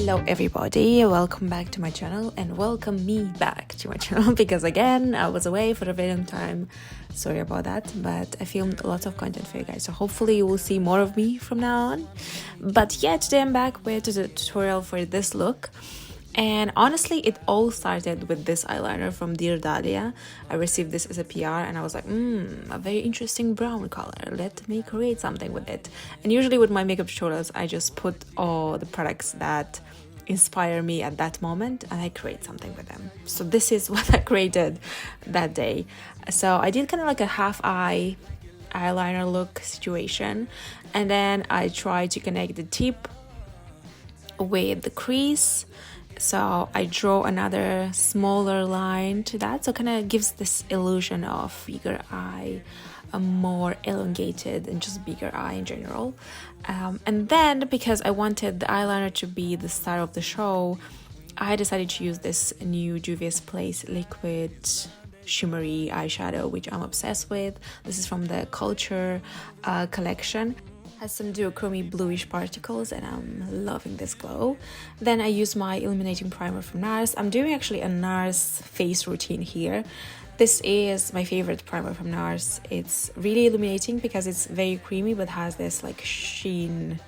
Hello everybody, welcome back to my channel and welcome me back to my channel because again I was away for a very long time. Sorry about that, but I filmed lots of content for you guys, so hopefully you will see more of me from now on. But yeah, today I'm back with the tutorial for this look. And honestly, it all started with this eyeliner from Dahlia. I received this as a PR and I was like, a very interesting brown color. Let me create something with it. And usually with my makeup tutorials, I just put all the products that inspire me at that moment and I create something with them. So this is what I created that day. So I did kind of like a half eye eyeliner look situation. And then I tried to connect the tip with the crease. So I draw another smaller line to that, so kind of gives this illusion of bigger eye, a more elongated and just bigger eye in general. And then because I wanted the eyeliner to be the star of the show, I decided to use this new Juvia's Place liquid shimmery eyeshadow, which I'm obsessed with. This is from the Culture collection. Has some duochrome bluish particles and I'm loving this glow. Then I use my illuminating primer from Nars. I'm doing actually a Nars face routine here. This is my favorite primer from Nars. It's really illuminating because it's very creamy but has this like sheen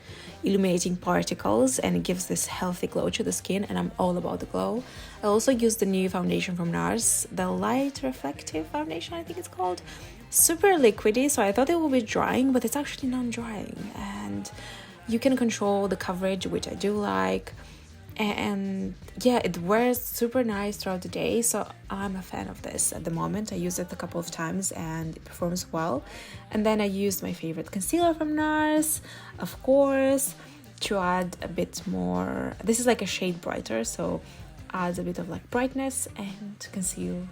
illuminating particles and it gives this healthy glow to the skin, and I'm all about the glow. I also use the new foundation from Nars, the Light Reflecting foundation, I think it's called. Super liquidy, so I thought it would be drying, but it's actually non-drying and you can control the coverage, which I do like, and yeah, it wears super nice throughout the day, so I'm a fan of this at the moment. I used it a couple of times and it performs well. And then I used my favorite concealer from Nars, of course, to add a bit more. This is like a shade brighter, so adds a bit of like brightness and conceal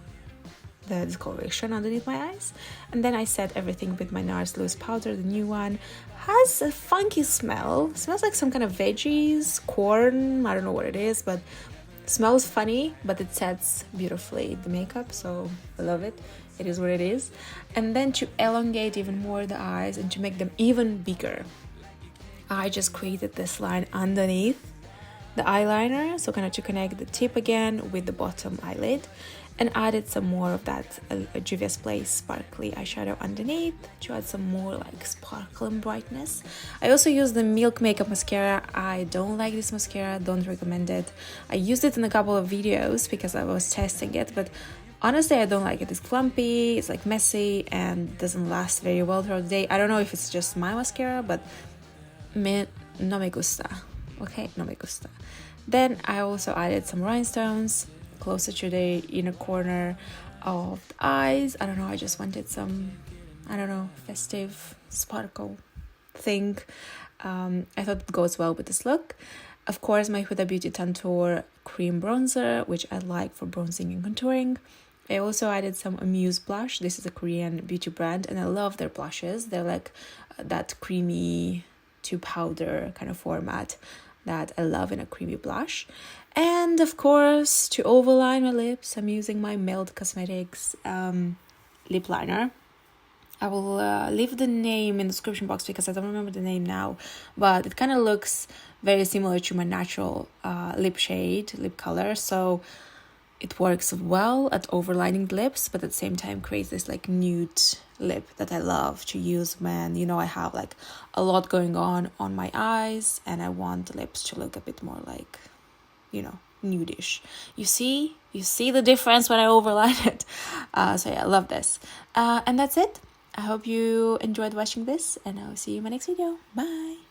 the discoloration underneath my eyes. And then I set everything with my Nars loose powder. The new one has a funky smell. It smells like some kind of veggies, corn, I don't know what it is, but it smells funny, but it sets beautifully the makeup, so I love it. It is what it is. And then to elongate even more the eyes and to make them even bigger, I just created this line underneath the eyeliner, so kind of to connect the tip again with the bottom eyelid, and added some more of that Juvia's Place sparkly eyeshadow underneath to add some more like sparkle and brightness. I also used the Milk Makeup mascara. I don't like this mascara, don't recommend it. I used it in a couple of videos because I was testing it, but honestly I don't like it. It's clumpy, it's like messy and doesn't last very well throughout the day. I don't know if it's just my mascara, but no me gusta. Okay, no me gusta. Then I also added some rhinestones closer to the inner corner of the eyes. I don't know, I just wanted some, I don't know, festive sparkle thing. I thought it goes well with this look. Of course, my Huda Beauty Tantour cream bronzer, which I like for bronzing and contouring. I also added some Amuse blush. This is a Korean beauty brand and I love their blushes. They're like that creamy to powder kind of format that I love in a creamy blush. And of course, to overline my lips, I'm using my Melt Cosmetics lip liner. I will leave the name in the description box because I don't remember the name now, but it kind of looks very similar to my natural lip shade, lip color, so it works well at overlining the lips, but at the same time creates this like nude lip that I love to use when, you know, I have like a lot going on my eyes and I want the lips to look a bit more like, you know, nudish. You see the difference when I overline it. So yeah, I love this. And that's it. I hope you enjoyed watching this and I'll see you in my next video. Bye.